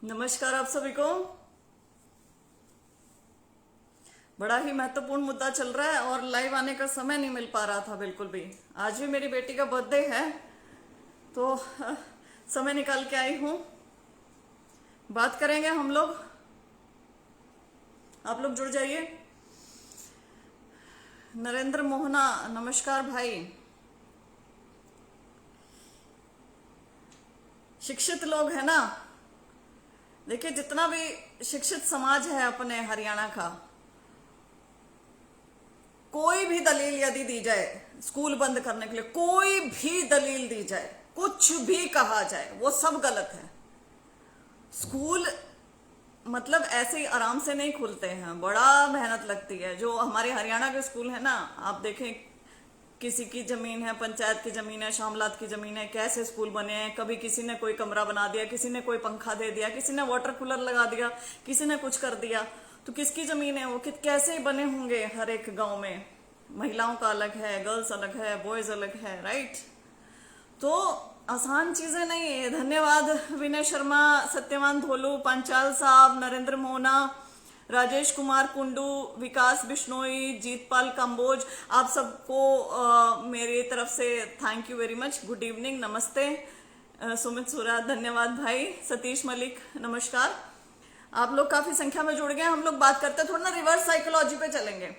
नमस्कार आप सभी को। बड़ा ही महत्वपूर्ण मुद्दा चल रहा है और लाइव आने का समय नहीं मिल पा रहा था बिल्कुल भी। आज भी मेरी बेटी का बर्थडे है तो समय निकाल के आई हूँ। बात करेंगे हम लोग, आप लोग जुड़ जाइए। नरेंद्र मोहना नमस्कार भाई। शिक्षित लोग हैं ना, देखिए जितना भी शिक्षित समाज है अपने हरियाणा का, कोई भी दलील यदि दी जाए स्कूल बंद करने के लिए, कोई भी दलील दी जाए, कुछ भी कहा जाए, वो सब गलत है। स्कूल मतलब ऐसे ही आराम से नहीं खुलते हैं, बड़ा मेहनत लगती है। जो हमारे हरियाणा के स्कूल है ना, आप देखें किसी की जमीन है, पंचायत की जमीन है, शामलात की जमीन है, कैसे स्कूल बने हैं। कभी किसी ने कोई कमरा बना दिया, किसी ने कोई पंखा दे दिया, किसी ने वाटर कूलर लगा दिया, किसी ने कुछ कर दिया। तो किसकी जमीन है वो, कैसे बने होंगे। हर एक गांव में महिलाओं का अलग है, गर्ल्स अलग है, बॉयज अलग है, राइट। तो आसान चीजें नहीं है। धन्यवाद विनय शर्मा, सत्यवान धोलू, पंचाल साहब, नरेंद्र मोहना, राजेश कुमार कुंडू, विकास बिश्नोई, जीतपाल कंबोज, आप सबको मेरी तरफ से thank you very much. Good evening, नमस्ते। सुमित सुरा धन्यवाद भाई। सतीश मलिक नमस्कार। आप लोग काफी संख्या में जुड़ गए। हम लोग बात करते हैं थोड़ा ना रिवर्स साइकोलॉजी पे चलेंगे।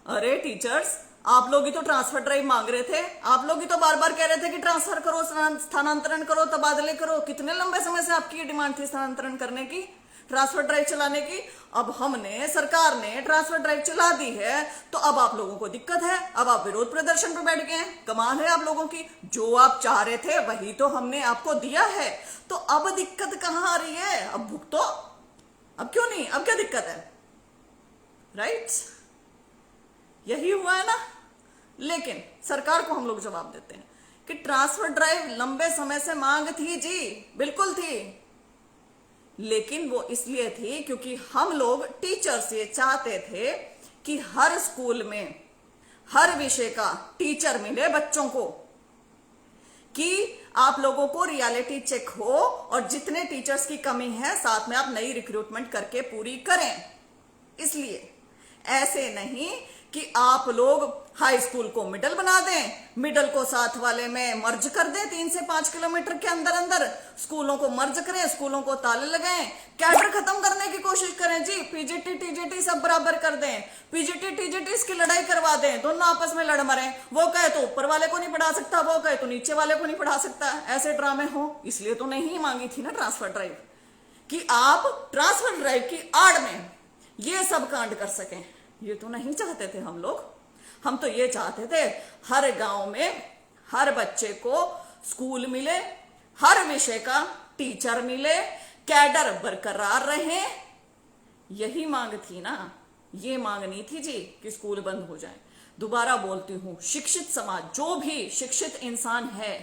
अरे टीचर्स, आप लोग ही तो ट्रांसफर ड्राइव मांग रहे थे, आप लोग ही तो बार बार कह रहे थे कि ट्रांसफर करो, स्थानांतरण करो, तबादले करो। कितने लंबे समय से आपकी डिमांड थी स्थानांतरण करने की, ट्रांसफर ड्राइव चलाने की। अब हमने, सरकार ने ट्रांसफर ड्राइव चला दी है तो अब आप लोगों को दिक्कत है, अब आप विरोध प्रदर्शन पर बैठ गए हैं। कमाल है आप लोगों की, जो आप चाह रहे थे वही तो हमने आपको दिया है, तो अब दिक्कत कहां आ रही है। अब भुगतो, अब क्यों नहीं, अब क्या दिक्कत है, राइट। यही हुआ है ना। लेकिन सरकार को हम लोग जवाब देते हैं कि ट्रांसफर ड्राइव लंबे समय से मांग थी जी, बिल्कुल थी, लेकिन वो इसलिए थी क्योंकि हम लोग टीचर्स ये चाहते थे कि हर स्कूल में हर विषय का टीचर मिले बच्चों को, कि आप लोगों को रियलिटी चेक हो और जितने टीचर्स की कमी है साथ में आप नई रिक्रूटमेंट करके पूरी करें। इसलिए ऐसे नहीं कि आप लोग हाई स्कूल को मिडल बना दें, मिडल को साथ वाले में मर्ज कर दें, 3 से 5 किलोमीटर के अंदर अंदर स्कूलों को मर्ज करें, स्कूलों को ताले लगाएं, कैडर खत्म करने की कोशिश करें जी। पीजीटी टीजीटी सब बराबर कर दें, पीजीटी टीजीटी इसकी लड़ाई करवा दें, दोनों आपस में लड़ मरें। वो कहे तो ऊपर वाले को नहीं पढ़ा सकता, वो कहे तो नीचे वाले को नहीं पढ़ा सकता, ऐसे ड्रामे हो। इसलिए तो नहीं मांगी थी ना ट्रांसफर ड्राइव, कि आप ट्रांसफर ड्राइव की आड़ में ये सब कांड कर सकें। ये तो नहीं चाहते थे हम लोग। हम तो ये चाहते थे हर गांव में हर बच्चे को स्कूल मिले, हर विषय का टीचर मिले, कैडर बरकरार रहे। यही मांग थी ना, ये मांग नहीं थी जी कि स्कूल बंद हो जाए। दोबारा बोलती हूं, शिक्षित समाज, जो भी शिक्षित इंसान है,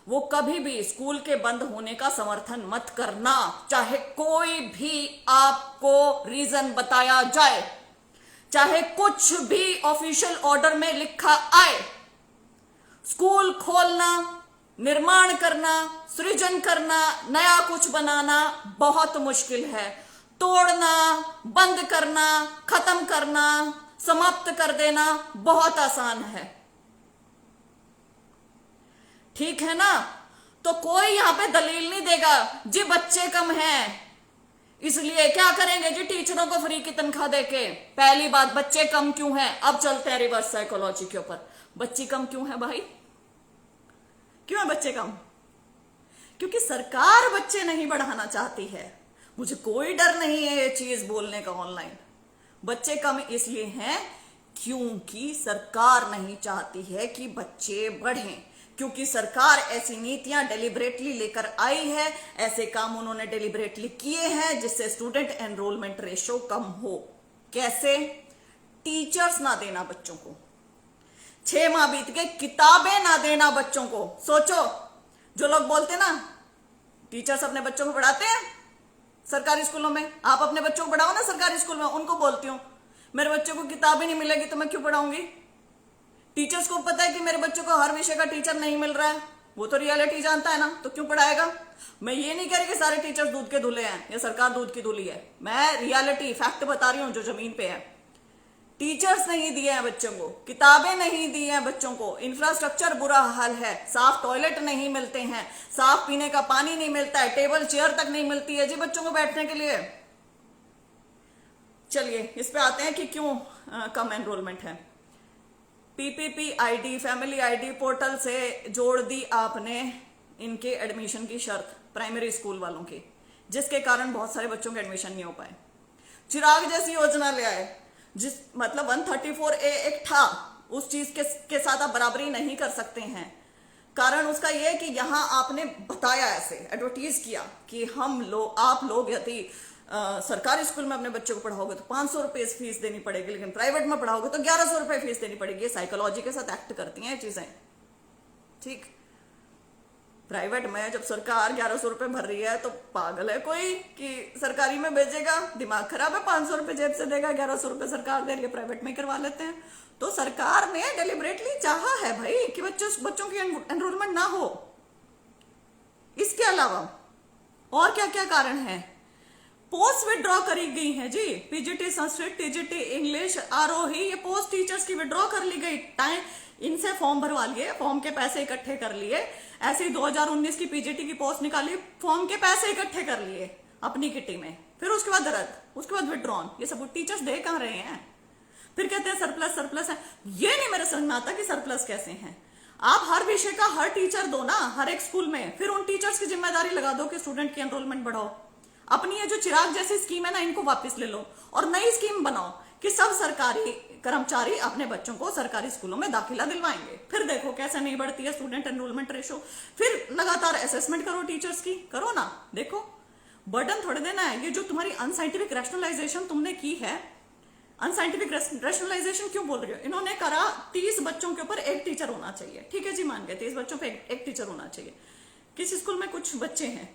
वो कभी भी स्कूल के बंद होने का समर्थन मत करना, चाहे कोई भी आपको रीजन बताया जाए, चाहे कुछ भी ऑफिशियल ऑर्डर में लिखा आए। स्कूल खोलना, निर्माण करना, सृजन करना, नया कुछ बनाना बहुत मुश्किल है। तोड़ना, बंद करना, खत्म करना, समाप्त कर देना बहुत आसान है, ठीक है ना। तो कोई यहां पे दलील नहीं देगा जी बच्चे कम हैं इसलिए क्या करेंगे जी टीचरों को फ्री की तनख्वाह देके। पहली बात, बच्चे कम क्यों हैं। अब चलते हैं रिवर्स साइकोलॉजी के ऊपर। बच्चे कम क्यों है भाई, क्यों है बच्चे कम? क्योंकि सरकार बच्चे नहीं बढ़ाना चाहती है। मुझे कोई डर नहीं है ये चीज बोलने का ऑनलाइन। बच्चे कम इसलिए हैं क्योंकि सरकार नहीं चाहती है कि बच्चे बढ़ें, क्योंकि सरकार ऐसी नीतियां डेलिबरेटली लेकर आई है, ऐसे काम उन्होंने डेलिबरेटली किए हैं जिससे स्टूडेंट एनरोलमेंट रेशो कम हो। कैसे? टीचर्स ना देना बच्चों को, 6 माह बीत गए, किताबें ना देना बच्चों को। सोचो, जो लोग बोलते ना टीचर्स अपने बच्चों को पढ़ाते हैं सरकारी स्कूलों में, आप अपने बच्चों को पढ़ाओ ना सरकारी स्कूल में। उनको बोलती हूं मेरे बच्चों को किताबें नहीं मिलेगी तो मैं क्यों पढ़ाऊंगी। टीचर्स को पता है कि मेरे बच्चों को हर विषय का टीचर नहीं मिल रहा है, वो तो रियलिटी जानता है ना, तो क्यों पढ़ाएगा। मैं ये नहीं कह रही कि सारे टीचर्स दूध के धुले हैं या सरकार दूध की धुली है, मैं रियलिटी फैक्ट बता रही हूं जो जमीन पे है। टीचर्स नहीं दिए हैं बच्चों को, किताबें नहीं दी हैं बच्चों को, इंफ्रास्ट्रक्चर बुरा हाल है, साफ टॉयलेट नहीं मिलते हैं, साफ पीने का पानी नहीं मिलता है, टेबल चेयर तक नहीं मिलती है जी बच्चों को बैठने के लिए। चलिए इस पे आते हैं कि क्यों कम एनरोलमेंट है। PPP ID, family ID portal से जोड़ दी आपने इनके एडमिशन की शर्त प्राइमरी स्कूल वालों की, जिसके कारण बहुत सारे बच्चों के एडमिशन नहीं हो पाए। चिराग जैसी योजना ले आए, जिस मतलब 134A एक था, उस चीज के साथ आप बराबरी नहीं कर सकते हैं। कारण उसका यह है कि यहां आपने बताया, ऐसे एडवर्टीज किया कि आप लोग यदि सरकारी स्कूल में अपने बच्चों को पढ़ाओगे तो 500 रुपए फीस देनी पड़ेगी, लेकिन प्राइवेट में पढ़ाओगे तो 1100 रुपए फीस देनी पड़ेगी। ये साइकोलॉजी के साथ एक्ट करती हैं चीजें, ठीक। प्राइवेट में जब सरकार 1100 रुपए भर रही है तो पागल है कोई कि सरकारी में भेजेगा, दिमाग खराब है। 500 रुपए जेब से देगा, 1100 रुपए सरकार दे रही है, प्राइवेट में करवा लेते हैं। तो सरकार ने डेलिबरेटली चाहा है भाई कि बच्चों की एनरोलमेंट ना हो। इसके अलावा और क्या क्या कारण है। पोस्ट विड्रॉ करी गई है जी, पीजीटी संस्कृत, टीजीटी इंग्लिश, आरोही, ये पोस्ट टीचर्स की विड्रॉ कर ली गई। टाइम इनसे फॉर्म भरवा लिए, फॉर्म के पैसे इकट्ठे कर लिए, ऐसे ही 2019 की पीजीटी की पोस्ट निकाली, फॉर्म के पैसे इकट्ठे कर लिए अपनी किटी में, फिर उसके बाद रद्द, उसके बाद विड्रॉन। ये सब टीचर्स दे कहां रहे हैं। फिर कहते हैं सरप्लस सरप्लस है। ये नहीं मेरे समझ में आता कि सरप्लस कैसे हैं। आप हर विषय का हर टीचर दो ना हर एक स्कूल में, फिर उन टीचर्स की जिम्मेदारी लगा दो कि स्टूडेंट की एनरोलमेंट बढ़ाओ। अपनी ये जो चिराग जैसी स्कीम है ना, इनको वापस ले लो और नई स्कीम बनाओ कि सब सरकारी कर्मचारी अपने बच्चों को सरकारी स्कूलों में दाखिला दिलवाएंगे। फिर देखो कैसे नहीं बढ़ती है स्टूडेंट एनरोलमेंट रेशो। फिर लगातार असेसमेंट करो टीचर्स की, करो ना। देखो बर्डन थोड़े देना है। ये जो तुम्हारी अनसाइंटिफिक रैशनलाइजेशन तुमने की है, अनसाइंटिफिक रैशनलाइजेशन क्यों बोल रही हो। इन्होंने करा 30 बच्चों के ऊपर एक टीचर होना चाहिए, ठीक है जी, मान गए 30 बच्चों पे एक टीचर होना चाहिए। किसी स्कूल में कुछ बच्चे हैं,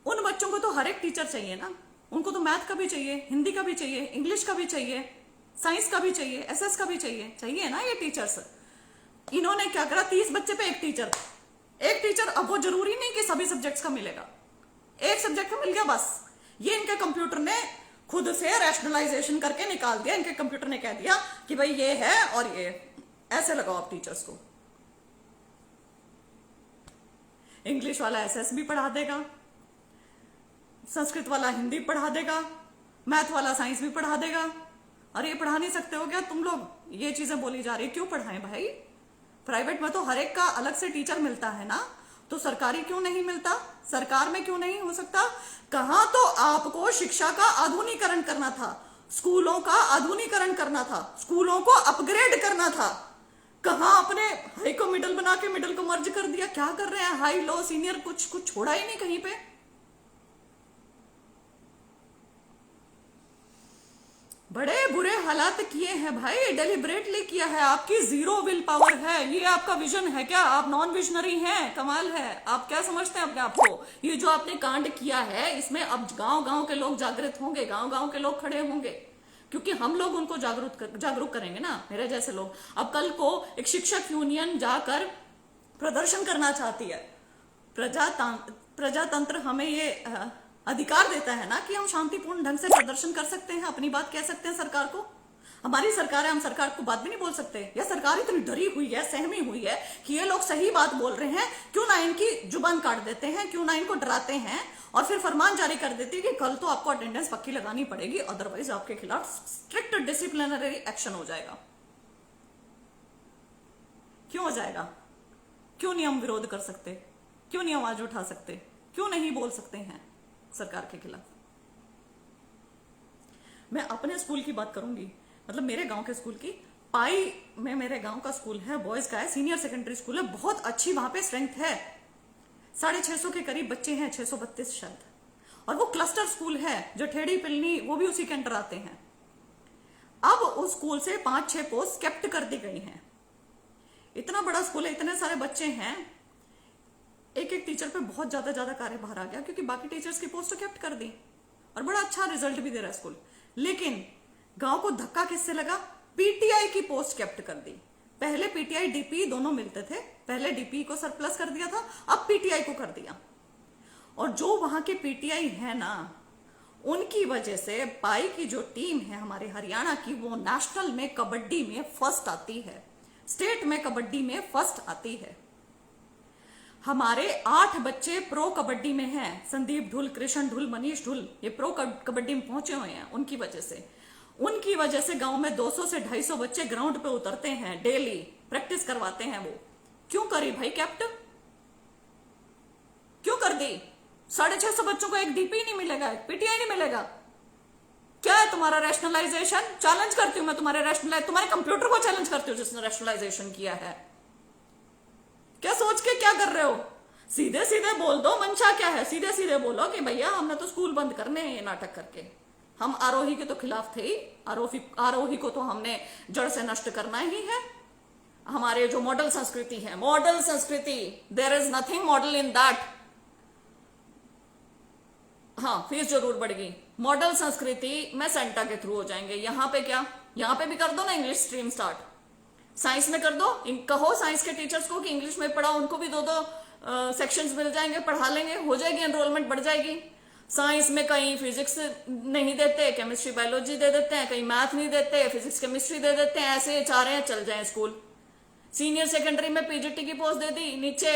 उन बच्चों को तो हर एक टीचर चाहिए ना। उनको तो मैथ का भी चाहिए, हिंदी का भी चाहिए, इंग्लिश का भी चाहिए, साइंस का भी चाहिए, एसएस का भी चाहिए ना ये टीचर्स। इन्होंने क्या करा, 30 बच्चे पे एक टीचर। अब वो जरूरी नहीं कि सभी सब्जेक्ट्स का मिलेगा, एक सब्जेक्ट का मिल गया बस। ये इनके कंप्यूटर ने खुद से रैशनलाइजेशन करके निकाल दिया। इनके कंप्यूटर ने कह दिया कि भाई ये है और ये ऐसे लगाओ आप टीचर्स को। इंग्लिश वाला एसएस भी पढ़ा देगा, संस्कृत वाला हिंदी पढ़ा देगा, मैथ वाला साइंस भी पढ़ा देगा। अरे ये पढ़ा नहीं सकते हो क्या तुम लोग। ये चीजें बोली जा रही, क्यों पढ़ाएं भाई। प्राइवेट में तो हर एक का अलग से टीचर मिलता है ना, तो सरकारी क्यों नहीं मिलता, सरकार में क्यों नहीं हो सकता। कहां तो आपको शिक्षा का आधुनिकीकरण करना था, स्कूलों का आधुनिकीकरण करना था, स्कूलों को अपग्रेड करना था। कहां अपने हाई को मिडिल बना के मिडिल को मर्ज कर दिया। क्या कर रहे हैं, हाई लो सीनियर कुछ छोड़ा ही नहीं कहीं पे। बड़े बुरे हालात किए हैं भाई, डेलिबरेटली किया है। आपकी जीरो विल पावर है, ये आपका विजन है क्या। आप नॉन विजनरी हैं, कमाल है। आप क्या समझते हैं अपने आप को। ये जो आपने कांड किया है, इसमें अब गांव गांव के लोग जागृत होंगे, गांव गांव के लोग खड़े होंगे, क्योंकि हम लोग उनको जागरूक करेंगे ना, मेरे जैसे लोग। अब कल को एक शिक्षक यूनियन जाकर प्रदर्शन करना चाहती है। प्रजातंत्र हमें ये अधिकार देता है ना कि हम शांतिपूर्ण ढंग से प्रदर्शन कर सकते हैं, अपनी बात कह सकते हैं सरकार को। हमारी सरकार है, हम सरकार को बात भी नहीं बोल सकते। या सरकार इतनी डरी हुई है, सहमी हुई है कि ये लोग सही बात बोल रहे हैं, क्यों ना इनकी जुबान काट देते हैं, क्यों ना इनको डराते हैं और फिर फरमान जारी कर देती है कि कल तो आपको अटेंडेंस पक्की लगानी पड़ेगी, अदरवाइज आपके खिलाफ स्ट्रिक्ट डिसिप्लिनरी एक्शन हो जाएगा। क्यों हो जाएगा, क्यों नहीं हम विरोध कर सकते, क्यों नहीं आवाज उठा सकते, क्यों नहीं बोल सकते हैं सरकार के खिलाफ। मैं अपने स्कूल की बात करूंगी, मतलब मेरे गांव के स्कूल की। पाई में मेरे गांव का स्कूल है, बॉयज का है, सीनियर सेकेंडरी स्कूल है, बहुत अच्छी वहां पे स्ट्रेंथ है। 650 के करीब बच्चे हैं, 632 शायद। और वो क्लस्टर स्कूल है, जो ठेड़ी पिलनी वो भी उसी के अंडर आते हैं। अब उस स्कूल से 5-6 पोस्ट केप्ट कर दी गई हैं। इतना बड़ा स्कूल है, इतने सारे बच्चे हैं, एक एक टीचर पे बहुत ज्यादा कार्यभार आ गया, क्योंकि बाकी टीचर्स की पोस्ट तो केप्ट कर दी और बड़ा अच्छा रिजल्ट भी दे रहा है स्कूल। लेकिन गांव को धक्का किससे लगा, पीटीआई की पोस्ट केप्ट कर दी। पहले पीटीआई डीपी दोनों मिलते थे, पहले डीपी को सरप्लस कर दिया था, अब पीटीआई को कर दिया। और जो वहां के पीटीआई है ना, उनकी वजह से बाई की जो टीम है हमारे हरियाणा की, वो नेशनल में कबड्डी में फर्स्ट आती है, स्टेट में कबड्डी में फर्स्ट आती है। हमारे 8 बच्चे प्रो कबड्डी में हैं, संदीप ढुल, कृष्ण ढुल, मनीष ढुल, ये प्रो कबड्डी में पहुंचे हुए हैं। उनकी वजह से गांव में 200 से 250 बच्चे ग्राउंड पे उतरते हैं, डेली प्रैक्टिस करवाते हैं। वो क्यों करी भाई कैप्टन, क्यों कर दी? 650 बच्चों को एक डीपी नहीं मिलेगा, एक पीटीआई नहीं मिलेगा? क्या है तुम्हारा रैशनलाइजेशन? चैलेंज करती हूं मैं तुम्हारे कंप्यूटर को चैलेंज करती हूं जिसने रैशनलाइजेशन किया है। क्या सोच के क्या कर रहे हो? सीधे सीधे बोल दो, मंशा क्या है? सीधे सीधे बोलो कि भैया हमने तो स्कूल बंद करने हैं ये नाटक करके। हम आरोही के तो खिलाफ थे ही, आरोही को तो हमने जड़ से नष्ट करना ही है। हमारे जो मॉडल संस्कृति है, मॉडल संस्कृति, there is nothing model in that. हाँ, फीस जरूर बढ़ गई, मॉडल संस्कृति में सेंटा के थ्रू हो जाएंगे। यहां पे क्या, यहां पे भी कर दो ना इंग्लिश स्ट्रीम स्टार्ट, साइंस में कर दो, कहो साइंस के टीचर्स को कि इंग्लिश में पढ़ाओ, उनको भी 2-2 सेक्शंस मिल जाएंगे, पढ़ा लेंगे, हो जाएगी, एनरोलमेंट बढ़ जाएगी। साइंस में कहीं फिजिक्स नहीं देते, केमिस्ट्री बायोलॉजी दे देते हैं, कहीं मैथ नहीं देते, फिजिक्स केमिस्ट्री दे देते हैं, ऐसे चाह रहे हैं चल जाए स्कूल। सीनियर सेकेंडरी में पीजीटी की पोस्ट दे दी, नीचे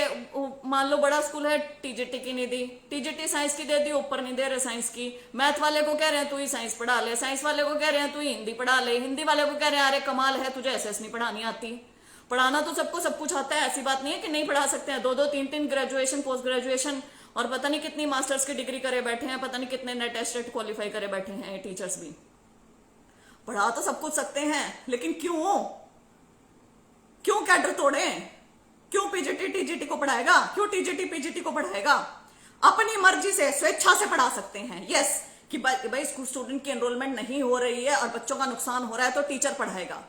मान लो बड़ा स्कूल है टीजीटी की नहीं दी, टीजीटी साइंस की दे दी, ऊपर नहीं दे रहे साइंस की। मैथ वाले को कह रहे हैं तू ही साइंस पढ़ा ले, साइंस वाले को कह रहे हैं तू ही हिंदी पढ़ा ले, हिंदी वाले को कह रहे हैं अरे कमाल है तुझे एसएस नहीं पढ़ानी आती। पढ़ाना तो सबको सब कुछ आता है, ऐसी बात नहीं है कि नहीं पढ़ा सकते हैं। 2-2, 3-3 ग्रेजुएशन, पोस्ट ग्रेजुएशन और पता नहीं कितनी मास्टर्स की डिग्री करे बैठे हैं, पता नहीं कितने नेट टेस्ट क्वालिफाई करे बैठे हैं ये टीचर्स भी। पढ़ा तो सब कुछ सकते हैं, लेकिन क्यों कैडर तोड़े? क्यों पीजीटी टीजीटी को पढ़ाएगा? क्यों टीजीटी पीजीटी को पढ़ाएगा? अपनी मर्जी से, स्वेच्छा से पढ़ा सकते हैं। यस, कि भाई स्कूल स्टूडेंट की एनरोलमेंट नहीं हो रही है और बच्चों का नुकसान हो रहा है तो टीचर पढ़ाएगा,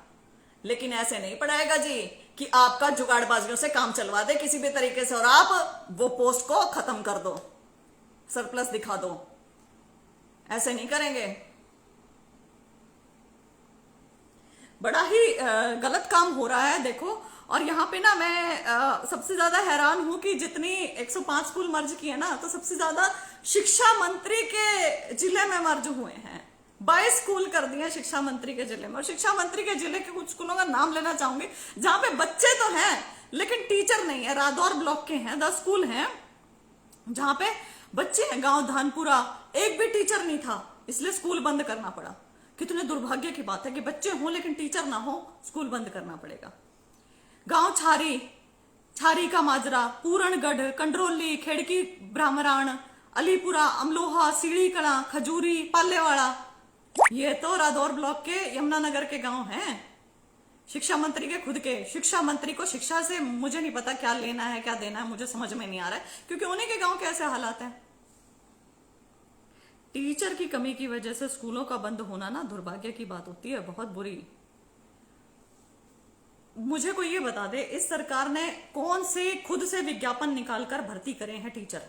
लेकिन ऐसे नहीं पढ़ाएगा जी कि आपका जुगाड़बाजियों से काम चलवा दे किसी भी तरीके से और आप वो पोस्ट को खत्म कर दो, सरप्लस दिखा दो। ऐसे नहीं करेंगे। बड़ा ही गलत काम हो रहा है देखो। और यहाँ पे ना मैं सबसे ज्यादा हैरान हूं कि जितनी 105 स्कूल मर्ज किए ना, तो सबसे ज्यादा शिक्षा मंत्री के जिले में मर्ज हुए हैं। 22 स्कूल कर दिए शिक्षा मंत्री के जिले में। और शिक्षा मंत्री के जिले के कुछ स्कूलों का नाम लेना चाहूंगी जहां पे बच्चे तो हैं लेकिन टीचर नहीं है। रादौर ब्लॉक के हैं 10 स्कूल हैं जहां पे बच्चे हैं। गांव धानपुरा, एक भी टीचर नहीं था, इसलिए स्कूल बंद करना पड़ा। कितने दुर्भाग्य की बात है कि बच्चे हों लेकिन टीचर ना हो, स्कूल बंद करना पड़ेगा। गांव छारी का माजरा, पूरणगढ़, कंडरोली, खेड़की ब्राह्मराण, अलीपुरा, अमलोहा, सीढ़ी कला, खजूरी, पालेवाड़ा, ये तो रादौर ब्लॉक के यमुनानगर के गांव हैं। शिक्षा मंत्री के खुद के। शिक्षा मंत्री को शिक्षा से मुझे नहीं पता क्या लेना है क्या देना है, मुझे समझ में नहीं आ रहा है, क्योंकि उन्हीं के गांव के ऐसे हालात हैं। टीचर की कमी की वजह से स्कूलों का बंद होना ना दुर्भाग्य की बात होती है, बहुत बुरी। मुझे कोई ये बता दे, इस सरकार ने कौन से खुद से विज्ञापन निकालकर भर्ती करे हैं टीचर?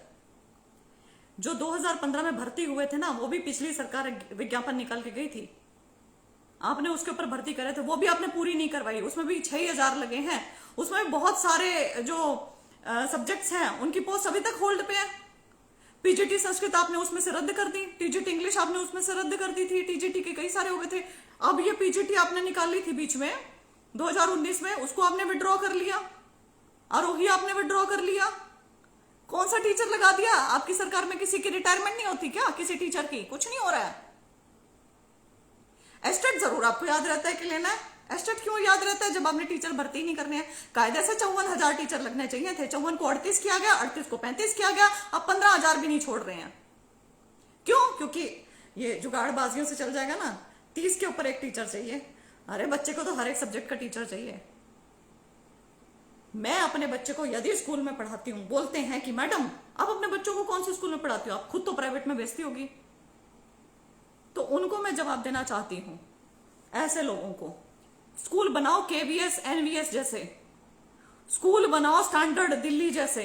जो 2015 में भर्ती हुए थे ना, वो भी पिछली सरकार विज्ञापन निकाल के गई थी। आपने उसके ऊपर भर्ती करे थे, वो भी आपने पूरी नहीं करवाई। उसमें भी 6000 लगे हैं। उसमें बहुत सारे जो सब्जेक्ट्स हैं उनकी पोस्ट अभी तक होल्ड पे है। पीजीटी संस्कृत आपने उसमें से रद्द कर दी, टीजीटी इंग्लिश आपने उसमें से रद्द कर दी थी, टीजीटी के कई सारे हो गए थे। अब ये पीजीटी आपने निकाल ली थी बीच में 2019 में, उसको आपने विड्रॉ कर लिया। आरोही आपने विड्रॉ कर लिया। कौन सा टीचर लगा दिया? आपकी सरकार में किसी की रिटायरमेंट नहीं होती क्या? किसी टीचर की कुछ नहीं हो रहा है। एस्टेट जरूर आपको याद रहता है कि लेना है। एस्टेट क्यों याद रहता है जब आपने टीचर भर्ती नहीं करने हैं? कायदे से 54,000 टीचर लगने चाहिए थे, 54 को 38 किया गया, 38 को 35 किया गया, अब 15,000 भी नहीं छोड़ रहे हैं। क्यों? क्योंकि ये जुगाड़बाजियों से चल जाएगा ना। 30 के ऊपर एक टीचर चाहिए। अरे बच्चे को तो हर एक सब्जेक्ट का टीचर चाहिए। मैं अपने बच्चे को यदि स्कूल में पढ़ाती हूं, बोलते हैं कि मैडम आप अपने बच्चों को कौन से स्कूल में पढ़ाती हो? आप खुद तो प्राइवेट में भेजती होगी। तो उनको मैं जवाब देना चाहती हूं, ऐसे लोगों को, स्कूल बनाओ केवीएस एनवीएस जैसे, स्कूल बनाओ स्टैंडर्ड दिल्ली जैसे।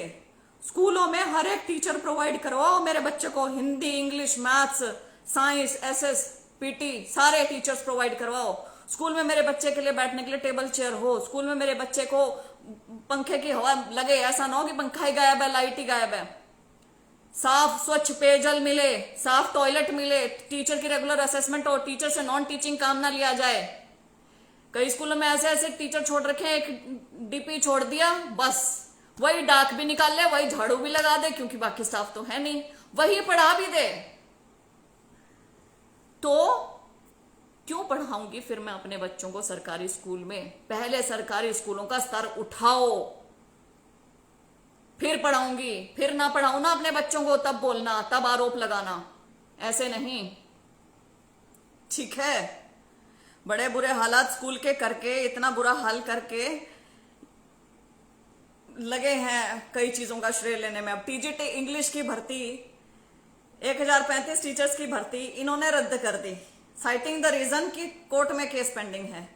स्कूलों में हर एक टीचर प्रोवाइड करवाओ मेरे बच्चे को, Hindi, English, maths, science, SS, PT, सारे टीचर्स प्रोवाइड करवाओ। स्कूल में मेरे बच्चे के लिए बैठने के लिए टेबल चेयर हो, स्कूल में मेरे बच्चे को पंखे की हवा लगे, ऐसा ना हो कि पंखा ही गायब है, लाइट ही गायब है। साफ स्वच्छ पेयजल मिले, साफ टॉयलेट मिले, टीचर की रेगुलर असेसमेंट हो, टीचर से नॉन टीचिंग काम ना लिया जाए। कई स्कूलों में ऐसे ऐसे टीचर छोड़ रखे हैं, एक डीपी छोड़ दिया, बस वही डाक भी निकाल ले, वही झाड़ू भी लगा दे, क्योंकि बाकी स्टाफ तो है नहीं, वही पढ़ा भी दे। तो क्यों पढ़ाऊंगी फिर मैं अपने बच्चों को सरकारी स्कूल में? पहले सरकारी स्कूलों का स्तर उठाओ, फिर पढ़ाऊंगी। फिर ना पढ़ाऊं ना अपने बच्चों को, तब बोलना, तब आरोप लगाना, ऐसे नहीं, ठीक है? बड़े बुरे हालात स्कूल के करके, इतना बुरा हाल करके लगे हैं कई चीजों का श्रेय लेने में। अब टीजीटी इंग्लिश की भर्ती, 1035 टीचर्स की भर्ती इन्होंने रद्द कर दी, साइटिंग द रीजन कि कोर्ट में केस पेंडिंग है।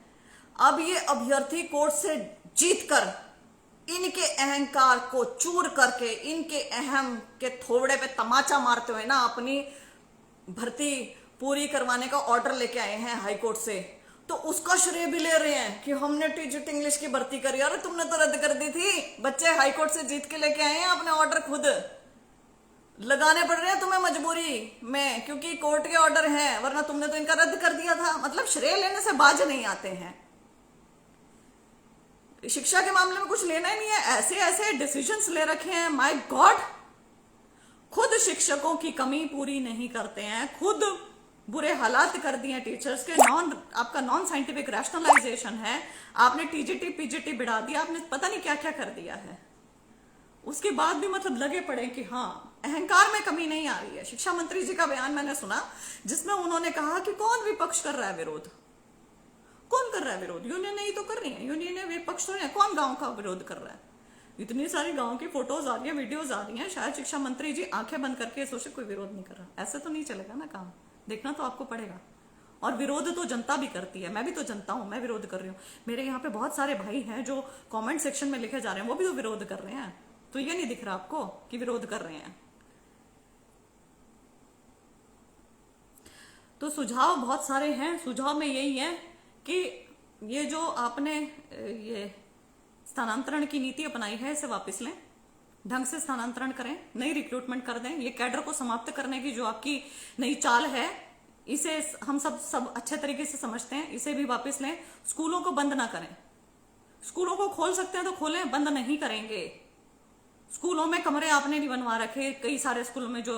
अब ये अभ्यर्थी कोर्ट से जीतकर इनके अहंकार को चूर करके, इनके अहम के थोबड़े पे तमाचा मारते हुए ना अपनी भर्ती पूरी करवाने का ऑर्डर लेके आए हैं हाई कोर्ट से। तो उसका श्रेय भी ले रहे हैं कि हमने टीजीटी इंग्लिश की भर्ती करी। अरे तुमने तो रद्द कर दी थी, बच्चे हाई कोर्ट से जीत के लेके आए हैं अपने ऑर्डर, खुद लगाने पड़ रहे हैं तुम्हें मजबूरी में, क्योंकि कोर्ट के ऑर्डर हैं, वरना तुमने तो इनका रद्द कर दिया था। मतलब श्रेय लेने से बाज नहीं आते हैं। शिक्षा के मामले में कुछ लेना ही नहीं है, ऐसे ऐसे डिसीजंस ले रखे हैं, माय गॉड। खुद शिक्षकों की कमी पूरी नहीं करते हैं, खुद बुरे हालात कर दिए टीचर्स के। आपका नॉन साइंटिफिक रैशनलाइजेशन है, आपने टीजीटी पीजीटी बढ़ा दिया, आपने पता नहीं क्या क्या कर दिया है। उसके बाद भी मतलब लगे पड़े कि हाँ, अहंकार में कमी नहीं आ रही है। शिक्षा मंत्री जी का बयान मैंने सुना, जिसमें उन्होंने कहा कि कौन विपक्ष कर रहा है विरोध, कौन कर रहा है विरोध? यूनियन ही तो कर रही है, यूनियन ने विपक्ष तो है, कौन गांव का विरोध कर रहा है? इतनी सारी गांव की फोटोज आ रही है, वीडियोज आ रही हैं, शायद शिक्षा मंत्री जी आंखें बंद करके सोचे कोई विरोध नहीं कर रहा। ऐसे तो नहीं चलेगा ना काम, देखना तो आपको पड़ेगा। और विरोध तो जनता भी करती है, मैं भी तो जनता हूं, मैं विरोध कर रही हूँ। मेरे यहाँ पे बहुत सारे भाई हैं जो कमेंट सेक्शन में लिखे जा रहे हैं, वो भी तो विरोध कर रहे हैं। तो ये नहीं दिख रहा आपको कि विरोध कर रहे हैं? तो सुझाव बहुत सारे हैं। सुझाव में यही है कि ये जो आपने ये स्थानांतरण की नीति अपनाई है, इसे वापस लें, ढंग से स्थानांतरण करें, नई रिक्रूटमेंट कर दें। ये कैडर को समाप्त करने की जो आपकी नई चाल है, इसे हम सब अच्छे तरीके से समझते हैं, इसे भी वापस लें। स्कूलों को बंद ना करें, स्कूलों को खोल सकते हैं तो खोलें, बंद नहीं करेंगे। स्कूलों में कमरे आपने नहीं बनवा रखे, कई सारे स्कूलों में जो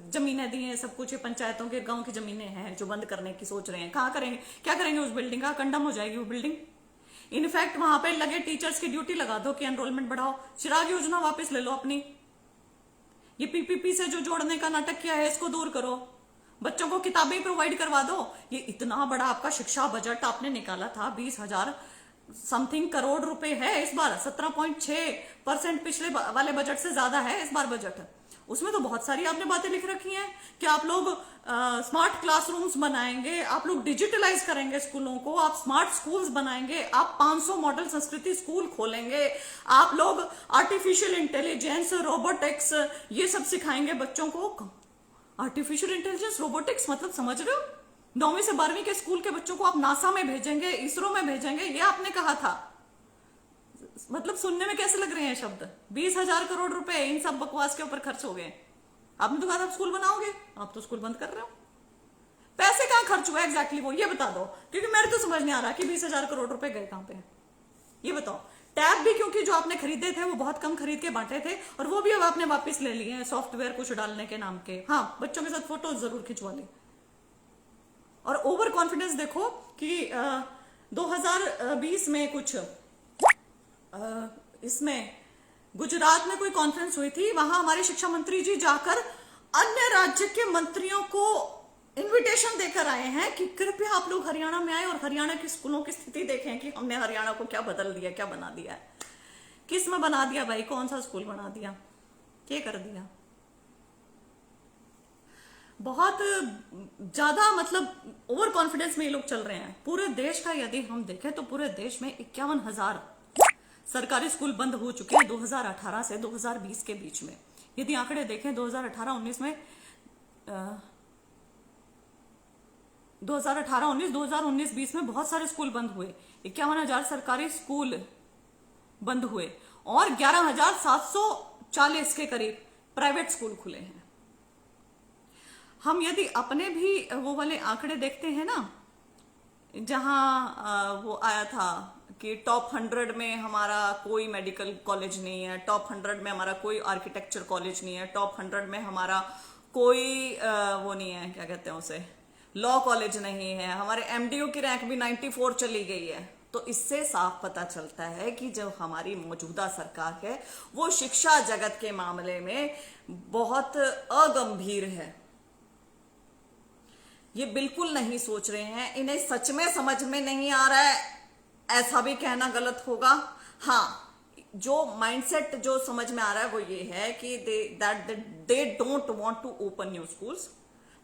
जमीनें दी हैं, सब कुछ पंचायतों के गांव की जमीनें हैं जो बंद करने की सोच रहे हैं। कहाँ करेंगे, क्या करेंगे उस बिल्डिंग का? कंडम हो जाएगी वो बिल्डिंग। इनफैक्ट वहां पे लगे टीचर्स की ड्यूटी लगा दो कि एनरोलमेंट बढ़ाओ। चिराग योजना वापस ले लो अपनी। ये पीपीपी से जो जोड़ने का नाटक किया है, इसको दूर करो। बच्चों को किताबें प्रोवाइड करवा दो। ये इतना बड़ा आपका शिक्षा बजट आपने निकाला था, 20,000 समथिंग करोड़ रुपए है इस बार, 17.6% पिछले वाले बजट से ज्यादा है इस बार बजट। उसमें तो बहुत सारी आपने बातें लिख रखी हैं कि आप लोग स्मार्ट क्लासरूम्स बनाएंगे, आप लोग डिजिटलाइज करेंगे स्कूलों को, आप स्मार्ट स्कूल्स बनाएंगे, आप 500 मॉडल संस्कृति स्कूल खोलेंगे, आप लोग आर्टिफिशियल इंटेलिजेंस, रोबोटिक्स, ये सब सिखाएंगे बच्चों को। आर्टिफिशियल इंटेलिजेंस, रोबोटिक्स मतलब समझ रहे हो? 9वीं से 12वीं के स्कूल के बच्चों को आप नासा में भेजेंगे, इसरो में भेजेंगे, ये आपने कहा था। मतलब सुनने में कैसे लग रहे हैं शब्द? 20,000 करोड़ रुपए इन सब बकवास के ऊपर खर्च हो गए। आपने तो कहा था स्कूल बनाओगे, आप तो स्कूल बंद कर रहे हो। पैसे कहां खर्च हुए एग्जैक्टली वो ये बता दो, क्योंकि मेरे तो समझ नहीं आ रहा कि 20,000 करोड़ रुपए गए कहां पे, ये बताओ। टैब भी क्योंकि जो आपने खरीदे थे वो बहुत कम खरीद के बांटे थे, और वो भी अब आपने वापस ले लिए हैं सॉफ्टवेयर कुछ डालने के नाम के। हाँ, बच्चों के साथ फोटो जरूर खिंचवा ले। और ओवर कॉन्फिडेंस देखो कि 2020 में कुछ इसमें गुजरात में कोई कॉन्फ्रेंस हुई थी, वहां हमारे शिक्षा मंत्री जी जाकर अन्य राज्य के मंत्रियों को इनविटेशन देकर आए हैं कि कृपया आप लोग हरियाणा में आए और हरियाणा की स्कूलों की स्थिति देखें कि हमने हरियाणा को क्या बदल दिया, क्या बना दिया है। किस में बना दिया भाई? कौन सा स्कूल बना दिया, क्या कर दिया? बहुत ज्यादा मतलब ओवर कॉन्फिडेंस में ये लोग चल रहे हैं। पूरे देश का यदि हम देखें तो पूरे देश में 51,000 सरकारी स्कूल बंद हो चुके हैं 2018 से 2020 के बीच में। यदि आंकड़े देखें 2018-19 में 2018-19, 2019-20 में बहुत सारे स्कूल बंद हुए, 51,000 सरकारी स्कूल बंद हुए और 11,740 के करीब प्राइवेट स्कूल खुले हैं। हम यदि अपने भी वो वाले आंकड़े देखते हैं ना, जहां वो आया था कि टॉप 100 में हमारा कोई मेडिकल कॉलेज नहीं है, टॉप 100 में हमारा कोई आर्किटेक्चर कॉलेज नहीं है, टॉप 100 में हमारा कोई वो नहीं है, क्या कहते हैं उसे, लॉ कॉलेज नहीं है, हमारे एमडीयू की रैंक भी 94 चली गई है। तो इससे साफ पता चलता है कि जो हमारी मौजूदा सरकार है वो शिक्षा जगत के मामले में बहुत अगंभीर है। ये बिल्कुल नहीं सोच रहे हैं, इन्हें सच में समझ में नहीं आ रहा है, ऐसा भी कहना गलत होगा। हाँ, जो माइंडसेट जो समझ में आ रहा है वो ये है कि they don't want to open new schools,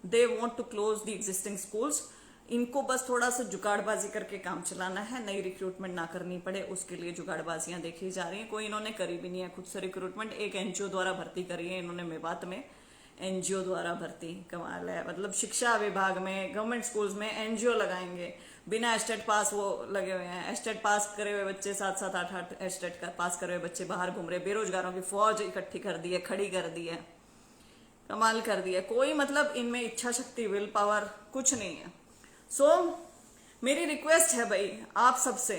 they want to close the existing schools. इनको बस थोड़ा सा जुगाड़बाजी करके काम चलाना है, नई रिक्रूटमेंट ना करनी पड़े, उसके लिए जुगाड़बाजियां देखी जा रही हैं। कोई इन्होंने करी भी नहीं है खुद से रिक्रूटमेंट, एक एनजीओ द्वारा भर्ती करी है इन्होंने मेवात में, एनजीओ द्वारा भर्ती। कमाल है, मतलब शिक्षा विभाग में गवर्नमेंट स्कूल्स में एनजीओ लगाएंगे, बिना एस्टेट पास वो लगे हुए हैं। एस्टेट पास करे हुए बच्चे 7-7, 8-8 एस्टेट पास करे हुए बच्चे बाहर घूम रहे, बेरोजगारों की फौज इकट्ठी कर दी है, खड़ी कर दी है, कमाल कर दिया। कोई मतलब इनमें इच्छा शक्ति, विल पावर कुछ नहीं है। सो मेरी रिक्वेस्ट है भाई आप सबसे,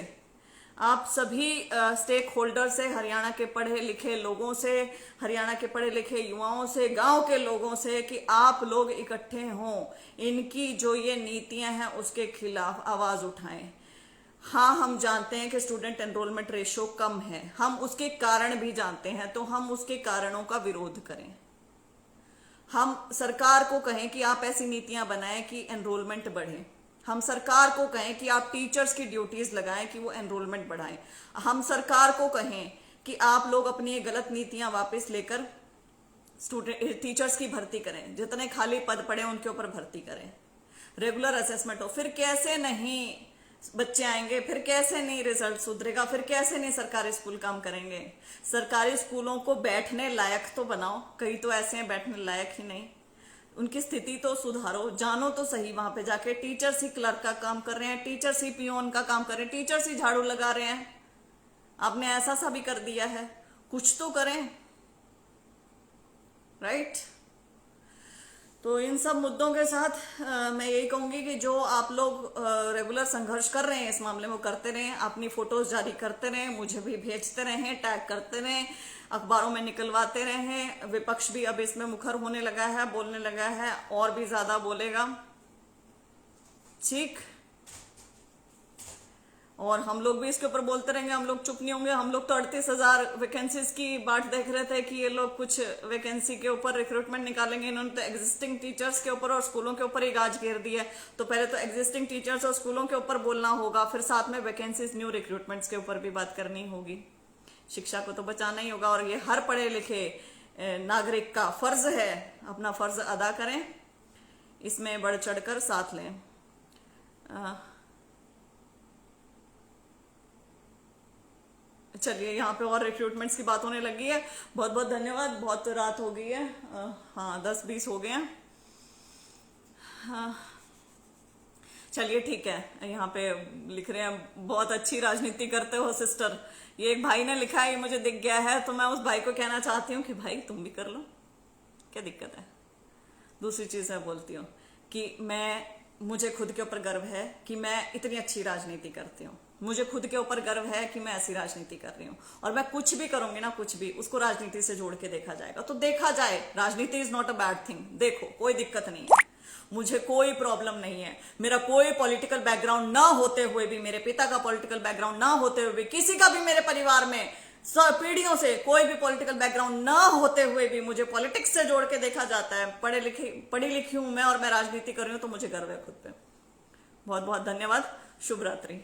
आप सभी स्टेक होल्डर से, हरियाणा के पढ़े लिखे लोगों से, हरियाणा के पढ़े लिखे युवाओं से, गांव के लोगों से, कि आप लोग इकट्ठे हों, इनकी जो ये नीतियां हैं उसके खिलाफ आवाज उठाएं। हाँ, हम जानते हैं कि स्टूडेंट एनरोलमेंट रेशियो कम है, हम उसके कारण भी जानते हैं, तो हम उसके कारणों का विरोध करें। हम सरकार को कहें कि आप ऐसी नीतियां बनाएं कि एनरोलमेंट बढ़े, हम सरकार को कहें कि आप टीचर्स की ड्यूटीज लगाएं कि वो एनरोलमेंट बढ़ाएं, हम सरकार को कहें कि आप लोग अपनी ये गलत नीतियां वापस लेकर स्टूडेंट टीचर्स की भर्ती करें, जितने खाली पद पड़े उनके ऊपर भर्ती करें, रेगुलर असेसमेंट हो। फिर कैसे नहीं बच्चे आएंगे, फिर कैसे नहीं रिजल्ट सुधरेगा, फिर कैसे नहीं सरकारी स्कूल काम करेंगे। सरकारी स्कूलों को बैठने लायक तो बनाओ, कई तो ऐसे हैं बैठने लायक ही नहीं, उनकी स्थिति तो सुधारो, जानो तो सही वहां पे जाके। टीचर्स ही क्लर्क का काम कर रहे हैं, टीचर्स ही पियोन का काम कर रहे हैं, टीचर्स ही झाड़ू लगा रहे हैं, आपने ऐसा सा भी कर दिया है, कुछ तो करें, राइट। तो इन सब मुद्दों के साथ मैं यही कहूंगी कि जो आप लोग रेगुलर संघर्ष कर रहे हैं इस मामले में करते रहें, अपनी फोटोज जारी करते रहें, मुझे भी भेजते रहें, टैग करते रहें, अखबारों में निकलवाते रहें। विपक्ष भी अब इसमें मुखर होने लगा है, बोलने लगा है, और भी ज्यादा बोलेगा, ठीक। और हम लोग भी इसके ऊपर बोलते रहेंगे, हम लोग चुप नहीं होंगे। हम लोग तो 38,000 वैकेंसीज की बाट देख रहे थे कि ये लोग कुछ वैकेंसी के ऊपर रिक्रूटमेंट निकालेंगे, इन्होंने तो एग्जिस्टिंग टीचर्स के ऊपर और स्कूलों के ऊपर ही गाज घेर दी है। तो पहले तो एग्जिस्टिंग टीचर्स और स्कूलों के ऊपर बोलना होगा, फिर साथ में वैकेंसीज, न्यू रिक्रूटमेंट्स के ऊपर भी बात करनी होगी। शिक्षा को तो बचाना ही होगा, और ये हर पढ़े लिखे नागरिक का फर्ज है, अपना फर्ज अदा करें, इसमें बढ़ चढ़कर साथ लें। चलिए, यहाँ पे और रिक्रूटमेंट्स की बात होने लगी है। बहुत बहुत धन्यवाद, बहुत रात हो गई है, हाँ 10-20 हो गए हैं। हाँ चलिए ठीक है, यहाँ पे लिख रहे हैं बहुत अच्छी राजनीति करते हो सिस्टर, ये एक भाई ने लिखा है, ये मुझे दिख गया है, तो मैं उस भाई को कहना चाहती हूँ कि भाई तुम भी कर लो, क्या दिक्कत है। दूसरी चीज मैं बोलती हूँ कि मुझे खुद के ऊपर गर्व है कि मैं इतनी अच्छी राजनीति करती हूँ, मुझे खुद के ऊपर गर्व है कि मैं ऐसी राजनीति कर रही हूँ, और मैं कुछ भी करूंगी ना, कुछ भी, उसको राजनीति से जोड़ के देखा जाएगा। तो देखा जाए, राजनीति is not a bad thing, देखो कोई दिक्कत नहीं है, मुझे कोई प्रॉब्लम नहीं है। मेरा कोई पॉलिटिकल बैकग्राउंड ना होते हुए भी, मेरे पिता का पॉलिटिकल बैकग्राउंड ना होते हुए भी, किसी का भी मेरे परिवार में पीढ़ियों से कोई भी पॉलिटिकल बैकग्राउंड ना होते हुए भी मुझे पॉलिटिक्स से जोड़ के देखा जाता है। पढ़ी लिखी हूं मैं, और मैं राजनीति कर रही हूं, तो मुझे गर्व है खुद पे। बहुत बहुत धन्यवाद, शुभ रात्रि।